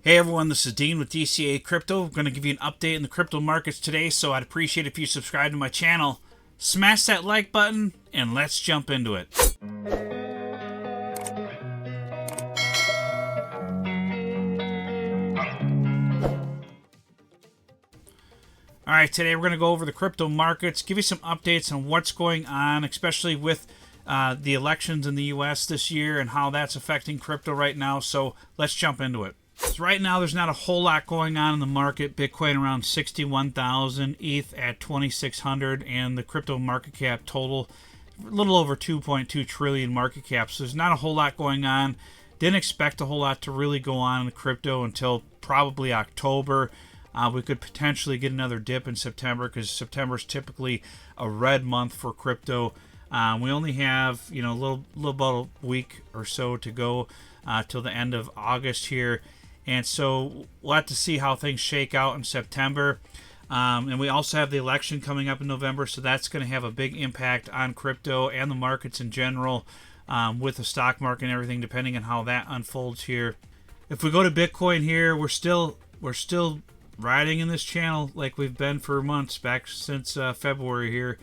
Hey everyone, this is Dean with DCA Crypto. I'm going to give you an update in the crypto markets today, so I'd appreciate if you subscribe to my channel. Smash that like button, and let's jump into it. Alright, today we're going to go over the crypto markets, give you some updates on what's going on, especially with the elections in the US this year and how that's affecting crypto right now, so let's jump into it. So right now, there's not a whole lot going on in the market. Bitcoin around 61,000, ETH at 2,600, and the crypto market cap total a little over 2.2 trillion market cap. So there's not a whole lot going on. Didn't expect a whole lot to really go on in the crypto until probably October. We could potentially get another dip in September because September is typically a red month for crypto. We only have a little about a week or so to go till the end of August here. And so we'll have to see how things shake out in September. And we also have the election coming up in November, so that's going to have a big impact on crypto and the markets in general, with the stock market and everything, depending on how that unfolds here. If we go to Bitcoin here, we're still riding in this channel like we've been for months, back since February here.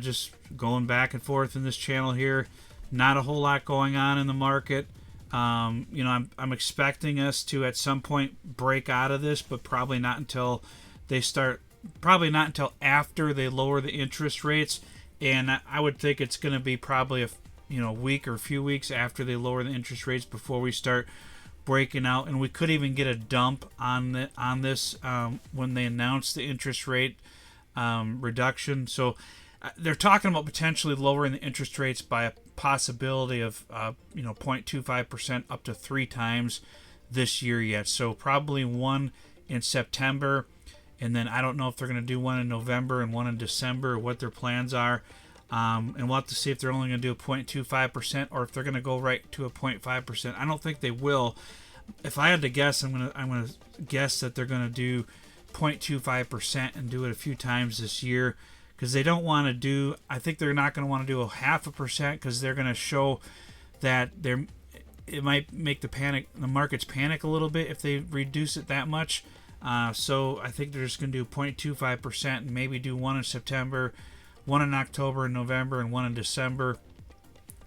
Just going back and forth in this channel here. Not a whole lot going on in the market. I'm expecting us to at some point break out of this, but probably not until after they lower the interest rates. And I would think it's going to be probably a week or a few weeks after they lower the interest rates before we start breaking out. And we could even get a dump on this when they announce the interest rate reduction. So they're talking about potentially lowering the interest rates by a possibility of 0.25% up to 3 times this year yet. So probably one in September, and then I don't know if they're going to do one in November and one in December, or what their plans are. And we'll have to see if they're only going to do a 0.25% or if they're going to go right to a 0.5%. I don't think they will. If I had to guess, I'm going to guess that they're going to do 0.25% and do it a few times this year. Because they don't want to do, I think they're not going to want to do a 0.5% because they're going to show that it might make the markets panic a little bit if they reduce it that much. So I think they're just going to do 0.25% and maybe do one in September, one in October and November, and one in December.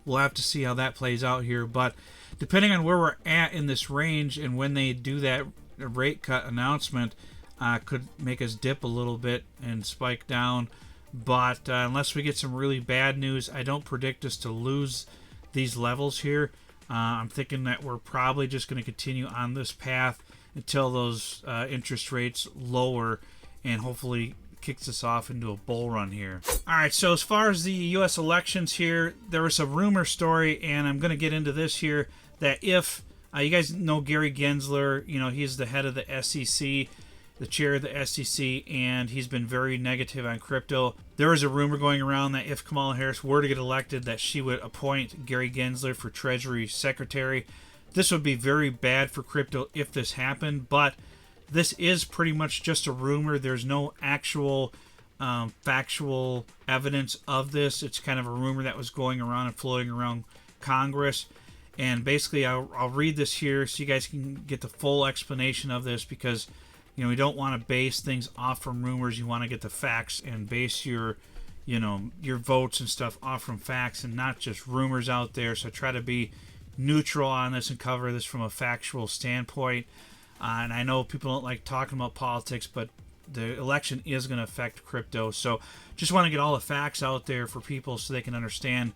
We'll have to see how that plays out here. But depending on where we're at in this range and when they do that rate cut announcement, could make us dip a little bit and spike down. But unless we get some really bad news, I don't predict us to lose these levels here. I'm thinking that we're probably just going to continue on this path until those interest rates lower and hopefully kicks us off into a bull run here. All right, so as far as the U.S. elections here, there was a rumor story, and I'm going to get into this here, that if you guys know Gary Gensler, he's the head of the SEC, the chair of the SEC, and he's been very negative on crypto. There was a rumor going around that if Kamala Harris were to get elected, that she would appoint Gary Gensler for Treasury Secretary. This would be very bad for crypto if this happened, but this is pretty much just a rumor. There's no actual factual evidence of this. It's kind of a rumor that was going around and floating around Congress. And basically, I'll read this here so you guys can get the full explanation of this, because we don't want to base things off from rumors. You want to get the facts and base your votes and stuff off from facts and not just rumors out there. So try to be neutral on this and cover this from a factual standpoint. And I know people don't like talking about politics, but the election is going to affect crypto. So just want to get all the facts out there for people so they can understand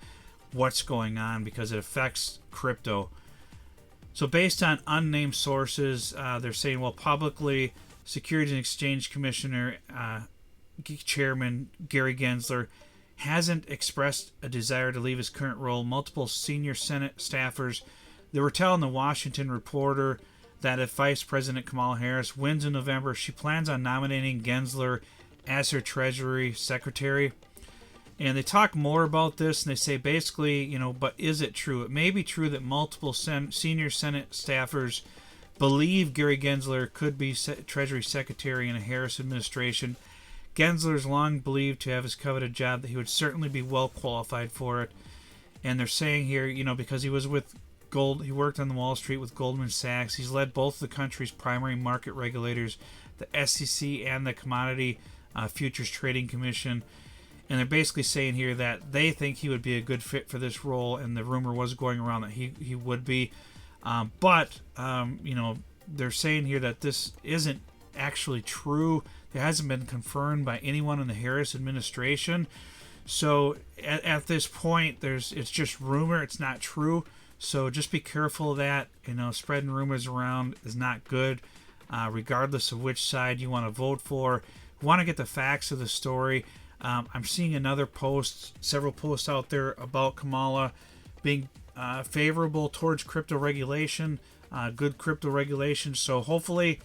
what's going on, because it affects crypto. So based on unnamed sources, they're saying, well, publicly, Securities and Exchange Commissioner Chairman Gary Gensler hasn't expressed a desire to leave his current role. Multiple senior Senate staffers, they were telling the Washington Reporter that if Vice President Kamala Harris wins in November, she plans on nominating Gensler as her Treasury Secretary. And they talk more about this, and they say basically, but is it true? It may be true that multiple senior Senate staffers believe Gary Gensler could be Treasury Secretary in a Harris administration. Gensler is long believed to have his coveted job, that he would certainly be well qualified for it. And they're saying here, because he was with He worked on the Wall Street with Goldman Sachs. He's led both the country's primary market regulators, the SEC and the Commodity Futures Trading Commission. And they're basically saying here that they think he would be a good fit for this role, and the rumor was going around that he would be. But they're saying here that this isn't actually true. It hasn't been confirmed by anyone in the Harris administration. So at this point, it's just rumor. It's not true. So just be careful of that. Spreading rumors around is not good, regardless of which side you want to vote for. You want to get the facts of the story. I'm seeing several posts out there about Kamala being favorable towards crypto regulation, good crypto regulation. So hopefully,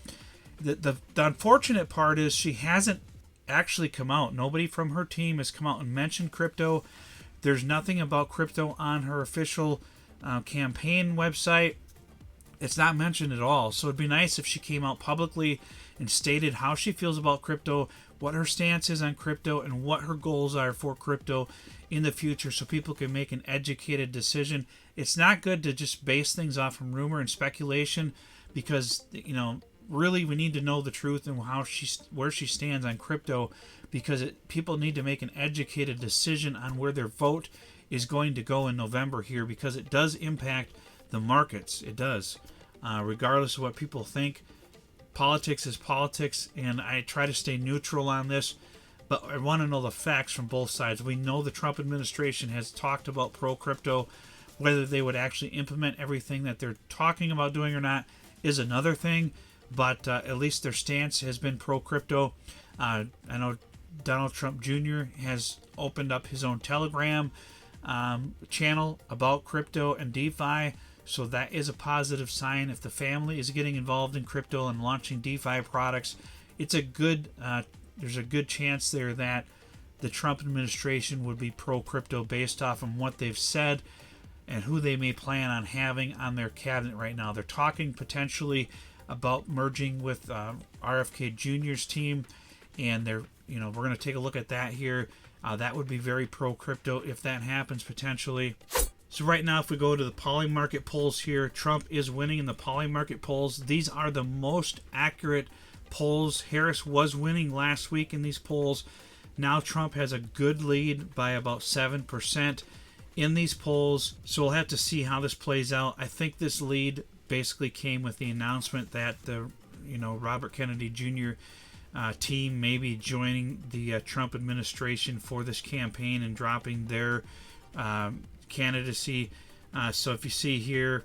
the unfortunate part is she hasn't actually come out. Nobody from her team has come out and mentioned crypto. There's nothing about crypto on her official campaign website. It's not mentioned at all. So it'd be nice if she came out publicly and stated how she feels about crypto, what her stance is on crypto, and what her goals are for crypto in the future, so people can make an educated decision. It's not good to just base things off from rumor and speculation, because really we need to know the truth and where she stands on crypto, because people need to make an educated decision on where their vote is going to go in November here, because it does impact the markets. It does, regardless of what people think. Politics is politics, and I try to stay neutral on this, but I want to know the facts from both sides. We know the Trump administration has talked about pro-crypto. Whether they would actually implement everything that they're talking about doing or not is another thing, but at least their stance has been pro-crypto. I know Donald Trump Jr. has opened up his own Telegram channel about crypto and DeFi. So that is a positive sign. If the family is getting involved in crypto and launching DeFi products, there's a good chance there that the Trump administration would be pro-crypto based off of what they've said and who they may plan on having on their cabinet right now. They're talking potentially about merging with RFK Jr.'s team, and we're going to take a look at that here. That would be very pro-crypto if that happens potentially. So right now, if we go to the poly market polls here, Trump is winning in the poly market polls. These are the most accurate polls. Harris was winning last week in these polls. Now Trump has a good lead by about 7% in these polls. So we'll have to see how this plays out. I think this lead basically came with the announcement that the Robert Kennedy Jr. Team may be joining the Trump administration for this campaign and dropping their candidacy. So if you see here,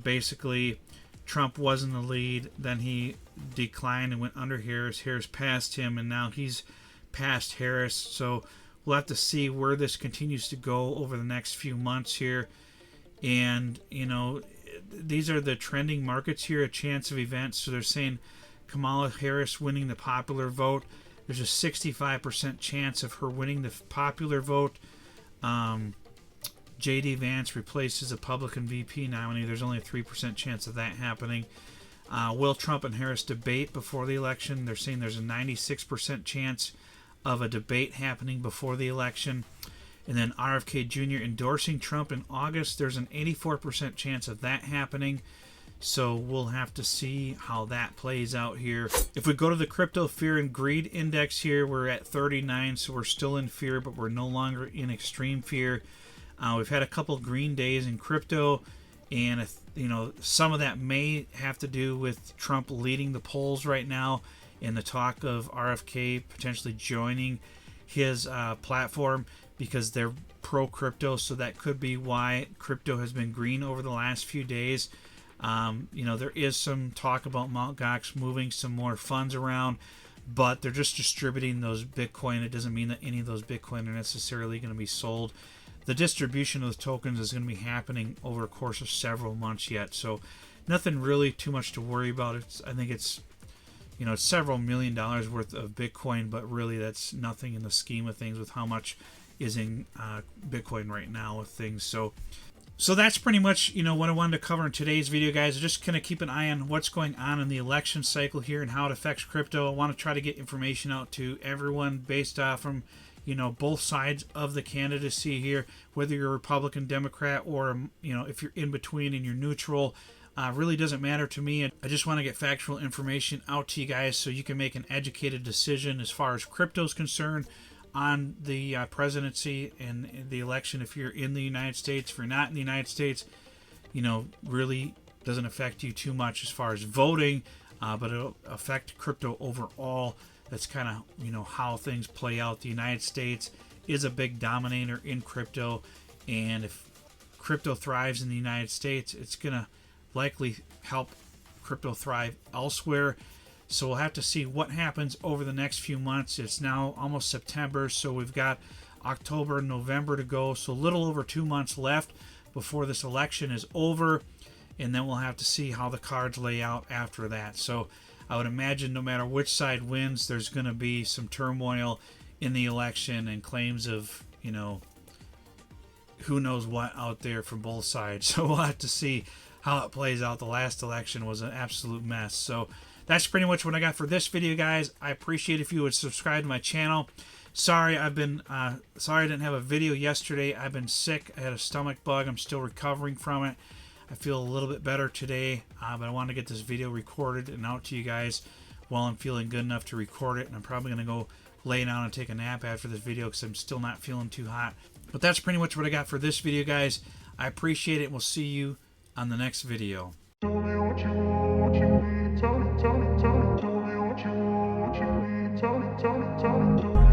basically Trump was in the lead, then he declined and went under Harris. Harris passed him, and now he's past Harris. So we'll have to see where this continues to go over the next few months here. And these are the trending markets here, a chance of events. So they're saying Kamala Harris winning the popular vote. There's a 65% chance of her winning the popular vote. J.D. Vance replaces a Republican VP nominee. There's only a 3% chance of that happening. Will Trump and Harris debate before the election? They're saying there's a 96% chance of a debate happening before the election. And then RFK Jr. endorsing Trump in August. There's an 84% chance of that happening. So we'll have to see how that plays out here. If we go to the crypto fear and greed index here, we're at 39. So we're still in fear, but we're no longer in extreme fear. We've had a couple green days in crypto, and some of that may have to do with Trump leading the polls right now, and the talk of RFK potentially joining his platform because they're pro-crypto. So that could be why crypto has been green over the last few days. There is some talk about Mt. Gox moving some more funds around, but they're just distributing those Bitcoin. It doesn't mean that any of those Bitcoin are necessarily going to be sold. The distribution of the tokens is going to be happening over a course of several months yet, so nothing really too much to worry about. I think it's several $1 million worth of Bitcoin, but really that's nothing in the scheme of things with how much is in Bitcoin right now with things. So that's pretty much what I wanted to cover in today's video, guys. Just kind of keep an eye on what's going on in the election cycle here and how it affects crypto. I want to try to get information out to everyone based off from both sides of the candidacy here, whether you're a Republican, Democrat, or if you're in between and you're neutral. Really doesn't matter to me. I just want to get factual information out to you guys so you can make an educated decision as far as crypto is concerned on the presidency and the election. If you're in the United States, if you're not in the United States, really doesn't affect you too much as far as voting, but it'll affect crypto overall. That's kind of how things play out. The United States is a big dominator in crypto, and if crypto thrives in the United States, it's gonna likely help crypto thrive elsewhere. So we'll have to see what happens over the next few months. It's now almost September, so we've got October and November to go, so a little over 2 months left before this election is over, and then we'll have to see how the cards lay out after that. So I would imagine no matter which side wins, there's going to be some turmoil in the election and claims of who knows what out there from both sides. So we'll have to see how it plays out. The last election was an absolute mess. So that's pretty much what I got for this video, guys. I appreciate if you would subscribe to my channel. Sorry I didn't have a video yesterday. I've been sick. I had a stomach bug. I'm still recovering from it. I feel a little bit better today, but I want to get this video recorded and out to you guys while I'm feeling good enough to record it. And I'm probably going to go lay down and take a nap after this video because I'm still not feeling too hot. But that's pretty much what I got for this video, guys. I appreciate it. We'll see you on the next video. Tell me what you want, what you need. Tell me, tell me, tell me. Tell me what you want, what you need. Tell me, tell me, tell me.